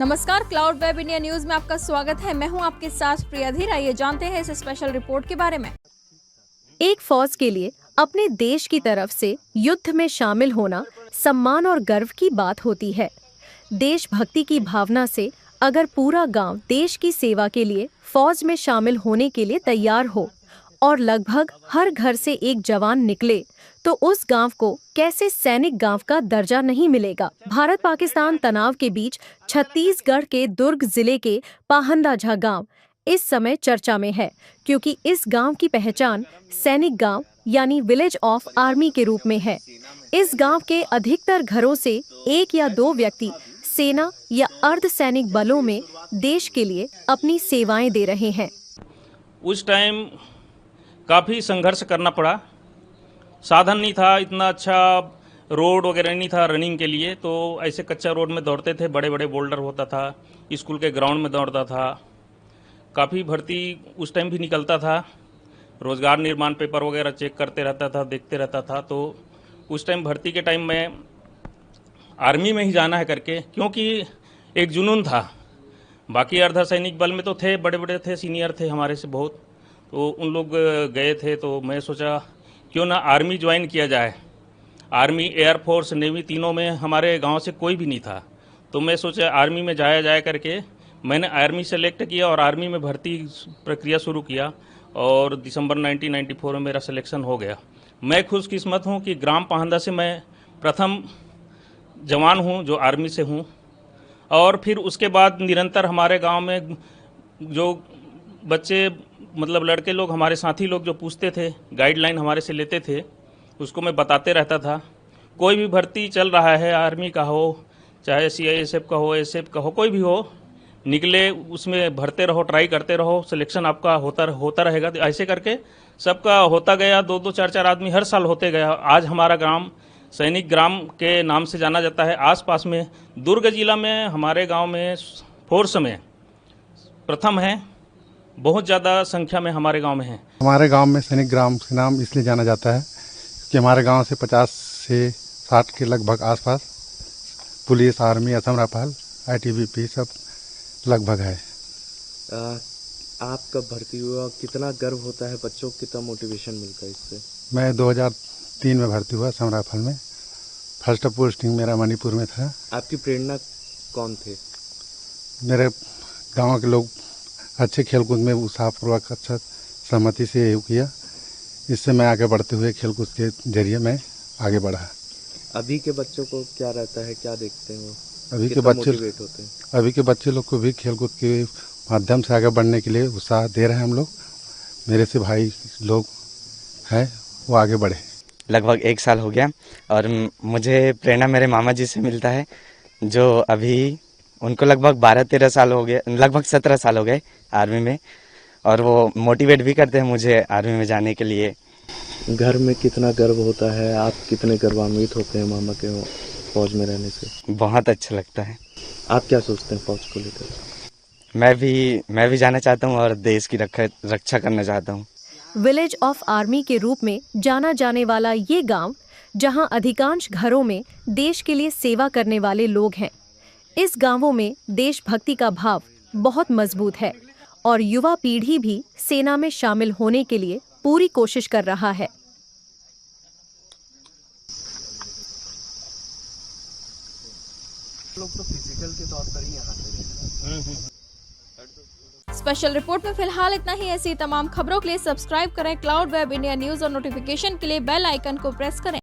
नमस्कार, cloud web India news में आपका स्वागत है। मैं हूं आपके साथ प्रिया धीर। आइए जानते हैं इस स्पेशल रिपोर्ट के बारे में। एक फौज के लिए अपने देश की तरफ से युद्ध में शामिल होना सम्मान और गर्व की बात होती है। देशभक्ति की भावना से अगर पूरा गांव देश की सेवा के लिए फौज में शामिल होने के लिए तैयार हो और लगभग हर घर से एक जवान निकले, तो उस गांव को कैसे सैनिक गांव का दर्जा नहीं मिलेगा। भारत पाकिस्तान तनाव के बीच छत्तीसगढ़ के दुर्ग जिले के पाहंदाझा गांव इस समय चर्चा में है, क्योंकि इस गांव की पहचान सैनिक गांव यानी विलेज ऑफ आर्मी के रूप में है। इस गांव के अधिकतर घरों से एक या दो व्यक्ति सेना या अर्धसैनिक बलों में देश के लिए अपनी सेवाएं दे रहे हैं। उस टाइम काफ़ी संघर्ष करना पड़ा। साधन नहीं था, इतना अच्छा रोड वगैरह नहीं था रनिंग के लिए, तो ऐसे कच्चा रोड में दौड़ते थे। बड़े बड़े बोल्डर होता था, स्कूल के ग्राउंड में दौड़ता था। काफ़ी भर्ती उस टाइम भी निकलता था। रोज़गार निर्माण पेपर वगैरह चेक करते रहता था, देखते रहता था। तो उस टाइम भर्ती के टाइम में आर्मी में ही जाना है करके, क्योंकि एक जुनून था। बाकी अर्धसैनिक बल में तो थे, बड़े बड़े थे, सीनियर थे हमारे से बहुत, तो उन लोग गए थे। तो मैं सोचा क्यों ना आर्मी ज्वाइन किया जाए। आर्मी, एयरफोर्स, नेवी तीनों में हमारे गांव से कोई भी नहीं था, तो मैं सोचा आर्मी में जाया जाए करके मैंने आर्मी सेलेक्ट किया और आर्मी में भर्ती प्रक्रिया शुरू किया और दिसंबर 1994 में मेरा सिलेक्शन हो गया। मैं खुशकिस्मत हूं कि ग्राम पाहंदा से मैं प्रथम जवान हूं जो आर्मी से हूं। और फिर उसके बाद निरंतर हमारे गांव में जो बच्चे, मतलब लड़के लोग, हमारे साथी लोग जो पूछते थे, गाइडलाइन हमारे से लेते थे, उसको मैं बताते रहता था। कोई भी भर्ती चल रहा है, आर्मी का हो, चाहे CISF का हो, SF का हो, कोई भी हो, निकले उसमें भरते रहो, ट्राई करते रहो, सिलेक्शन आपका होता रहेगा। तो ऐसे करके सबका होता गया। 2-2, 4-4 आदमी हर साल होते गया। आज हमारा ग्राम सैनिक ग्राम के नाम से जाना जाता है। आसपास में दुर्ग जिला में हमारे गांव में फोर्स में प्रथम है। बहुत ज़्यादा संख्या में हमारे गांव में है। हमारे गांव में सैनिक ग्राम के नाम इसलिए जाना जाता है कि हमारे गांव से 50 से 60 के लगभग आसपास police, army, Assam rifle, ITBP सब लगभग है। आप कब भर्ती हुआ, कितना गर्व होता है बच्चों को, कितना मोटिवेशन मिलता है इससे? मैं 2003 में भर्ती हुआ असम राइफल में। फर्स्ट पोस्टिंग मेरा मणिपुर में था। आपकी प्रेरणा कौन थे? मेरे गांव के लोग अच्छे खेलकूद में उत्साहपूर्वक अच्छा सहमति से किया। इससे मैं आगे बढ़ते हुए खेलकूद के जरिए मैं आगे बढ़ा। अभी के बच्चों को क्या रहता है, क्या देखते हैं वो? अभी के मोटिवेट होते हैं? अभी के बच्चे लोग को भी खेलकूद के माध्यम से आगे बढ़ने के लिए उत्साह दे रहे हैं हम लोग। मेरे से भाई लोग हैं, वो आगे बढ़े। लगभग 1 साल हो गया और मुझे प्रेरणा मेरे मामा जी से मिलता है, जो अभी उनको लगभग 12-13 साल हो गए, लगभग 17 साल हो गए आर्मी में, और वो मोटिवेट भी करते हैं मुझे आर्मी में जाने के लिए। घर में कितना गर्व होता है, आप कितने गर्वान्वित होते हैं मामा के फौज में रहने से? बहुत अच्छा लगता है। आप क्या सोचते हैं फौज को लेकर? मैं भी जाना चाहता हूँ और देश की रक्षा करना चाहता हूँ। विलेज ऑफ आर्मी के रूप में जाना जाने वाला ये गांव, जहां अधिकांश घरों में देश के लिए सेवा करने वाले लोग हैं, इस गांवों में देशभक्ति का भाव बहुत मजबूत है और युवा पीढ़ी भी सेना में शामिल होने के लिए पूरी कोशिश कर रहा है। लोग तो फिजिकल के तौर पर ही यहाँ पे स्पेशल रिपोर्ट में फिलहाल इतना ही। ऐसी तमाम खबरों के लिए सब्सक्राइब करें क्लाउड वेब इंडिया न्यूज और नोटिफिकेशन के लिए बेल आइकन को प्रेस करें।